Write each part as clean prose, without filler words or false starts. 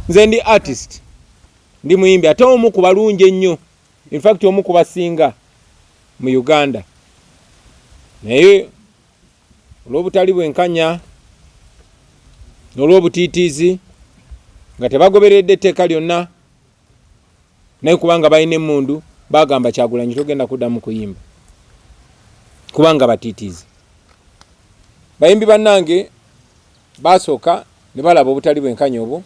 nze ndi artist ndi muyimbi ate omu ku balungi ennyo, in fact omu ku basinga mu Uganda, naye olw'obutali bwenkanya n'olw'obutiitiizi nga tebagoberedde etteeka lyonna, naye kubanga balina emmundu bagamba Kyagulanyi togenda kuddamu kuyimba kubanga batiitiizi. Bayimbi bannange basooka ne balaba obutali bwenkanya obwo,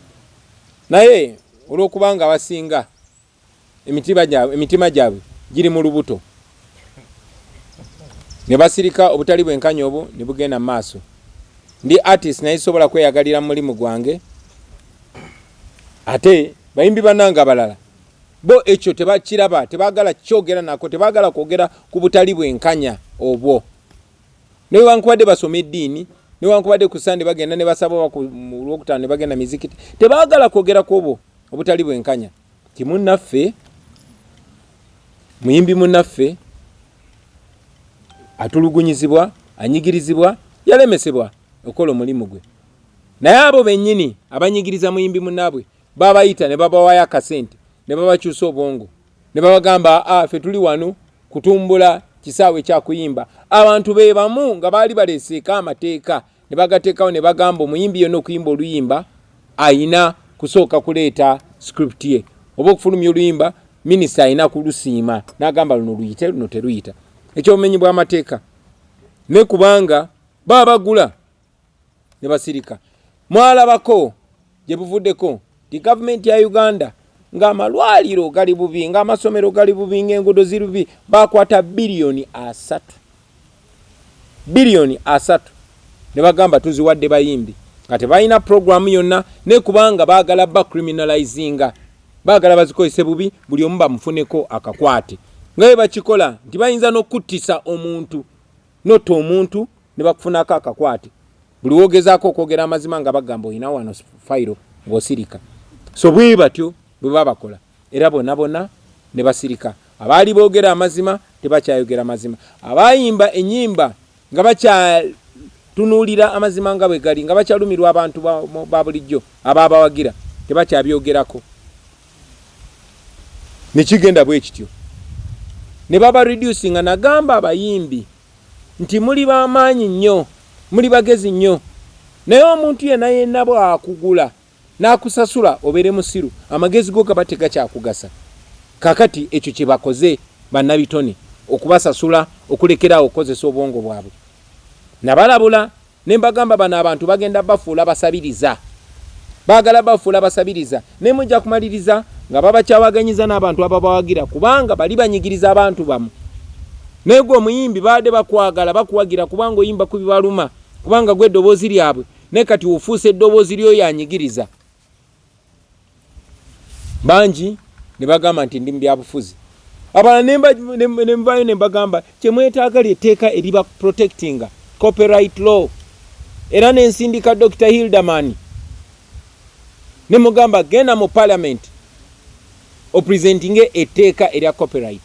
naye olw'okubanga abasinga emitima gyabwe giri mu lubuto ne basirika obutali bwenkanya obwo ne bugenda mu maaso. Ndi artist naye sobola kweyagalira mu mulimu gwange, ate bayimbi bannange abalala bo ekyo tebakiraba, tebagala kyogera nako, tebagala kwogera ku butali bwenkanya obwo. Newankubadde basoma eddiini, newankubadde ku Sande bagenda ne basaba mu Lwokutaano ne bagenda mizikiti, tebagala kwogera ku obwo obutali bwenkanya. Timunnaffe, muyimbi munnaffe atulugunyizibwa, anyigirizibwa, yalemesebwa okola omulimu gwe. Naye abo bennyini abanyigiriza muyimbi munnaabwe babayita ne babawayo akasente ne babakyusa obwongo ne babagamba ffe tuli wano kutumbula kisaawe kya kuyimba. Abantu be bamu nga baali baleseeko amateeka ne bagateekawo ne bagamba omuyimbi yonna okuyimba oluyimba ayina kusooka kuleeta script ye, oba okufulumya oluyimba minisita ayina kulusiima n'agamba luno luyite luno teruyita. Ekyobumenyi bw'amateeka ne kubanga babagula ne basirika. Mwalabako gye buvuddeko di gavumenti ya Uganda ng'amalwaliro gali bubi, ng'amasomero gali bubi, ng'enguudo ziri bubi, bakwata biliyoni 3 ne bagamba tuziwadde bayimbi nga tebalina programu yonna, ne kubanga baagala criminalizinga, baagala bazikozese bubi, buli omu bamufuneko akakwate. Nga bwe bakikola nti bayinza n'okuttisa omuntu noto omuntu ne bakufunako akakwate, buli wogezaako okwogera amazima nga bagamba olina wano fayiro ng'osirika. So bwe batyo bwe babakola, era bonna ne basirika. Abaali boogera amazima tebakyayogera mazima, abayimba ennyimba nga bakyatunuulira amazima nga bwe gali, nga bakyalumirwa abantu ba bulijjo abaabawagira, tebakyabyogerako. Ne kigenda bwe kityo ne baba reducing. Nagamba abayimbi nti muli b'amaanyi nnyo, muli bagezi nnyo, naye omuntu yenna bw'akugula n'akusasula obeere musiru, amagezi go gaba tegakyakugasa. Kakati ekyo kye bakoze bannabitone, okubasasula, okulekeraawo okukozesa obwongo bwabwe. Nabalabula ne mbagamba bano abantu bagenda bafuula basabiriza, baagala bafuula basabiriza, ne mujja kumaliriza nga babakyawaganyiza n'abantu ababawagira, kubanga bali banyigiriza abantu bamu. Negwe omuyimbi baade bakwagala bakuwagira kubanga oyimba ku bibaluma, kubanga gwe eddoboozi lyabwe, ne kati ofuuse eddoboozi lyoyo anyigiriza. Bangi ne bagamba nti ndi mu byabufuzi. Abala ne mbayo ne mbagamba kye mwetaaga ly'etteeka eriba protectinga copyright law. Era ne nsindika Dr. Hilderman ne mugamba genda mu parliament opresentinge etteeka erya copyright.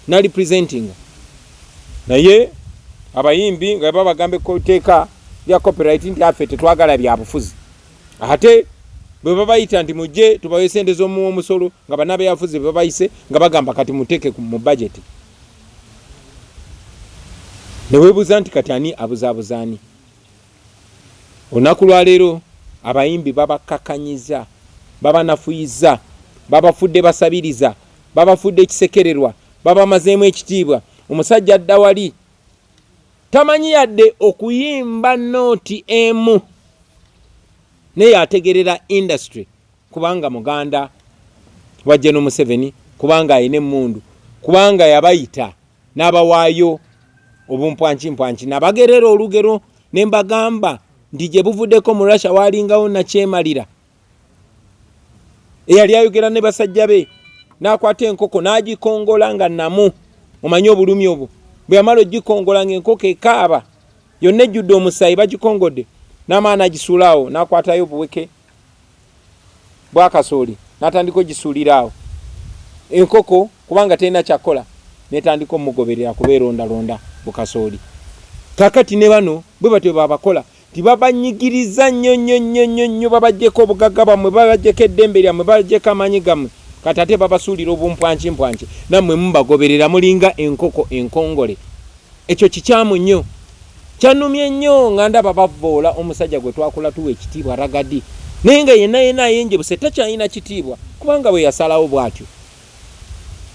Nali presentinga. Naye abayimbi nga babagambe ko etteeka lya copyright nti affe tetwagala byabufuzi. Ate bwe babayita nti mujje tubawe sente z'omusolo nga banabe yafuzi bwe babayise nga bagamba kati muteeke mu budget. Ne weebuuza nti kati ani abuzaabuzaani? Olunaku lwa leero abayimbi babakakanyiza, babanafuyiza, babafudde basabiriza, babafudde ekisekererwa, babamazeemu ekitiibwa. Omusajja adda wali tamanyi yadde okuyimba nooti emu, naye ategerera industry kubanga muganda wa General Museveni, kubanga ayina emmundu, kubanga yabayita n'abawaayo obumpwanki nabagerera olugero ne mbagamba nti gye buvuddeko mu Russia waalingawo nakyemalira eyali ayogera ne basajja be n'akwata enkoko n'agikongola nga namu. Omanyi obulumi obwo bwe yamala ogikongola ng'enkoko ekaaba yonna ejjudde omusaayi bagikongodde, n'amaana agisuulaawo n'akwatayo obuweke bw'akasooli n'atandika ogisuuliraawo enkoko kubanga terina kyakola, n'etandika omugoberera kuba erondalonda bukasooli. Kakati ne bano bwe batyo babakola tibabanyigiriza nnyo babajjeko obugagga bwammwe, babajjeko eddembe lyammwe, babajjeko amaanyi gammwe, kati ate babasuulira obumpwankimpwanki, nammwe mubagoberera mulinga enkoko enkongole. Ekyo kikyamu nnyo. Kyanumye nnyo nga ndaba bavvoola omusajja gwe twakula tuwa ekitiibwa Ragadi, naye nga yenna ayenjebuse takyalina kitiibwa kubanga bwe yasalawo bw'atyo.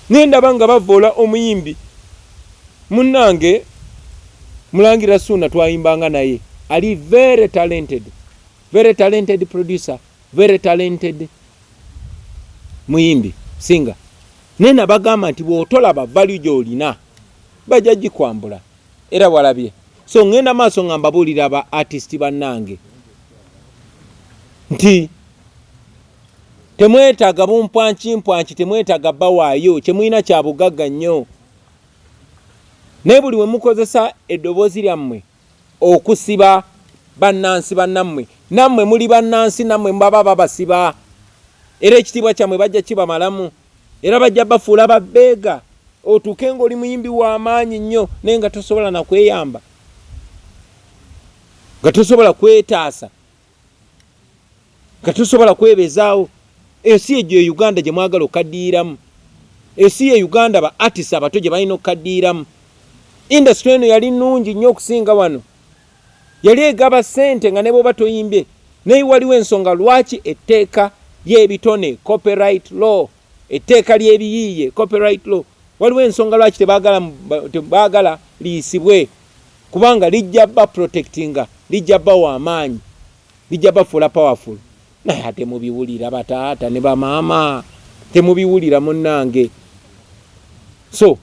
Naye ndaba nga bavvoola omuyimbi munnange Mulangira Ssuuna twayimbanga naye, ali very talented producer, very talented muyimbi singa. Naye nabagamba nti bw'otolaba value gy'olina bajja gikwambula era walabye. So ngenda maaso nga mbabuulira aba artist bannange nti temwetaaga bumpwankimpwanki, temwetaaga bawaayo, kyemulina kya bugagga nnyo. Naye buli we mukozesa eddoboozi lyammwe okusiba bannansi bannammwe, nammwe muli bannansi, nammwe mbaba babasiba, era ekitiibwa kyammwe bajja kibamalamu, era bajja bafuula babbeega. Otuuke ng'oli muyimbi w'amaanyi nnyo naye nga tosobola na kweyamba, nga tosobola kwetaasa, nga tosobola kwebezaawo. Eyo si egyo Uganda gye mwagala okaddiiramu. Eyo si ye Uganda ba artist abato gye balina okaddiiramu. Industry eno yali nnungi nnyo okusinga wano, yali egaba ssente nga ne bw'oba toyimbye. Naye waliwo ensonga lwaki etteeka ly'ebitone, copyright law, etteeka ly'ebiyiiye, copyright law, waliwo ensonga lwaki tebaagala liyisibwe, kubanga lijja ba protectinga, lijja ba w'amaanyi, lijja bafuula powerful. Naye temubiwulira bataata ne bamaama, temubiwulira munnange. So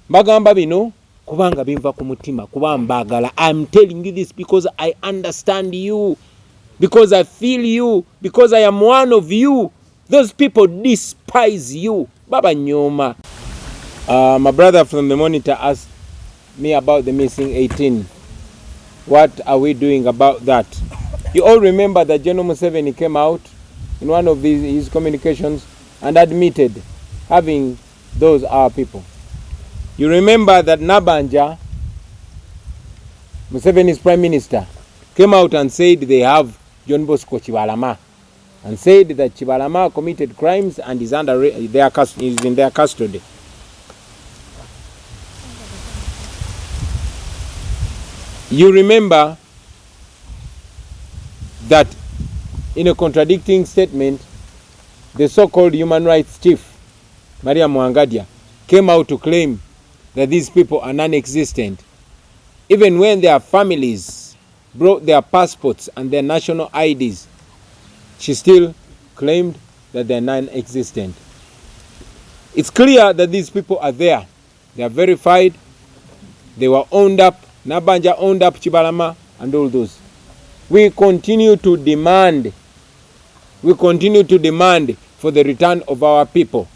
mbagamba bino kubanga binva ku mutima, kuba mbagala. I'm telling you this because I understand you, because I feel you, because I am one of you. Those people despise you. Baba nyoma. My brother from the monitor asked me about the missing 18. What are we doing about that? You all remember that General Museveni came out in one of his communications and admitted having those our people. You remember that Nabanja, Museveni's prime minister, came out and said they have John Bosco Chibalama, and said that Chibalama committed crimes and is in their custody. You remember that in a contradicting statement, the so-called human rights chief, Maria Mwangadia, came out to claim that these people are non-existent, even when their families brought their passports and their national IDs. She still claimed that they're non-existent. It's clear that these people are there. They are verified. They were owned up. Nabanja owned up Chibalama and all those. We continue to demand for the return of our people.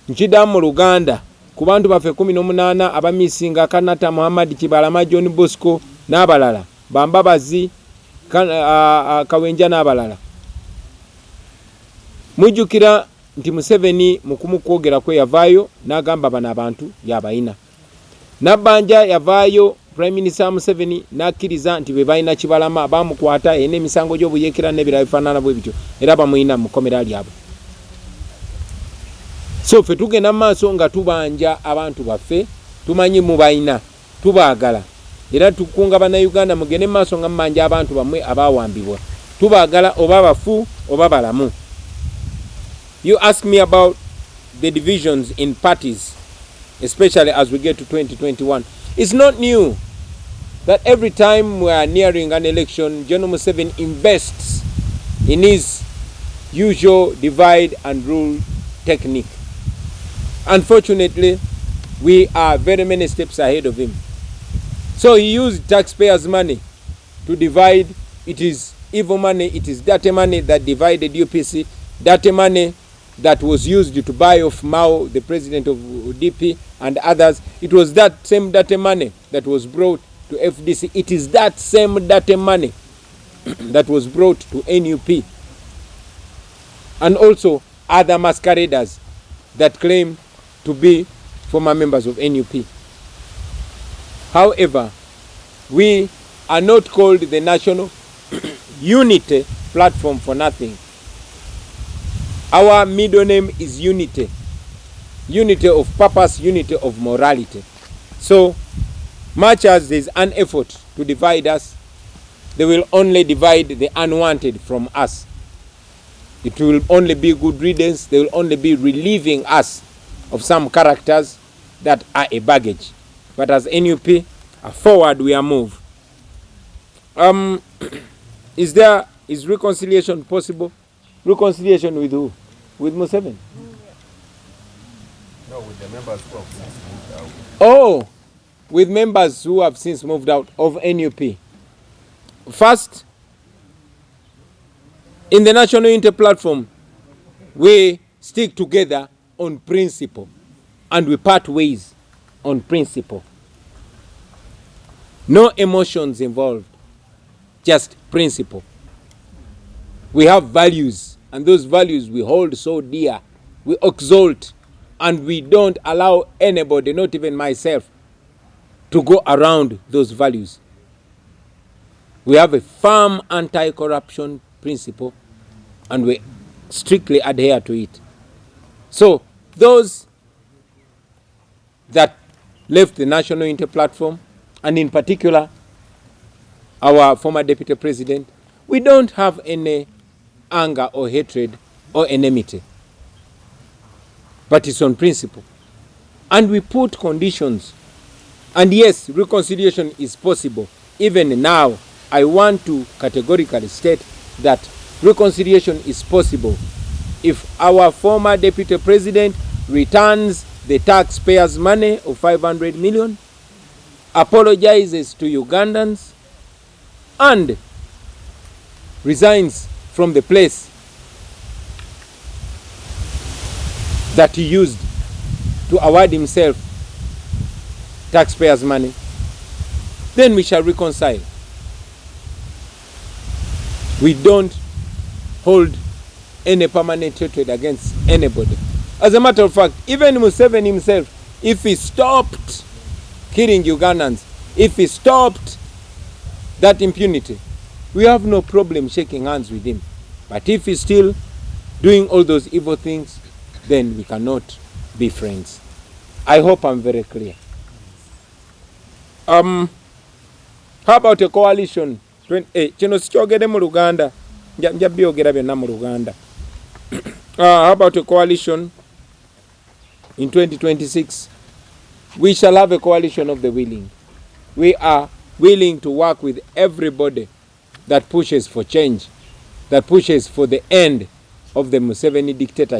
Nchidamu Luganda, ku bantu baffe 18 abamisinga Kanata Muhammad Chibalama, John Bosco n'abalala, Bambabazi, Kawenja n'abalala. Mujjukira nti Museveni mukumu kwogera kwe yavaayo n'agamba bano abantu yabayina. Nabanja yavaayo Prime Minister Museveni n'akkiriza nti be balina Chibalama, bamukwata ene emisango gy'obuyekera n'ebirala bifaanana bwe bityo, era bamuyina mu kkomera lyabwe. So ffe tugenda mu maaso nga tubanja abantu baffe, tumanyi mubayina, tubaagala, era tukunga bannayuganda mugende mu maaso nga mumanja abantu bammwe abaawambibwa, tubaagala oba bafu oba balamu. You ask me about the divisions in parties, especially as we get to 2021. It's not new that every time we are nearing an election, General Museveni invests in his usual divide and rule technique. Unfortunately, we are very many steps ahead of him. So he used taxpayers' money to divide. It is evil money, it is dirty money that divided UPC, dirty money that was used to buy off Mao, the president of UDP, and others. It was that same dirty money that was brought to FDC. It is that same dirty money that was brought to NUP. And also other masqueraders that claim to be former members of NUP. However, we are not called the National Unity Platform for nothing. Our middle name is Unity. Unity of purpose, unity of morality. So much as there is an effort to divide us, they will only divide the unwanted from us. It will only be good riddance. They will only be relieving us of some characters that are a baggage. But as NUP, forward we are moved. Is reconciliation possible? Reconciliation with who? With Museveni? No, with the members who have since moved out. Oh, with members who have since moved out of NUP. First, in the National Unity Platform, we stick together on principle and we part ways on principle. No emotions involved, just principle. We have values, and those values we hold so dear, we exalt, and we don't allow anybody, not even myself, to go around those values. We have a firm anti-corruption principle, and we strictly adhere to it. So those that left the National Unity Platform, and in particular our former Deputy President, we don't have any anger or hatred or enmity, but it's on principle. And we put conditions. And yes, reconciliation is possible. Even now, I want to categorically state that reconciliation is possible if our former Deputy President returns the taxpayers' money of 500 million, apologizes to Ugandans, and resigns from the place that he used to award himself taxpayers' money, then we shall reconcile. We don't hold any permanent hatred against anybody. As a matter of fact, even Museveni himself, if he stopped killing Ugandans, if he stopped that impunity, we have no problem shaking hands with him. But if he's still doing all those evil things, then we cannot be friends. I hope I'm very clear. How about a coalition? Kino sikyogere mu Luganda, nja byogera byonna mu Luganda. How about a coalition in 2026? We shall have a coalition of the willing. We are willing to work with everybody that pushes for change, that pushes for the end of the Museveni dictatorship.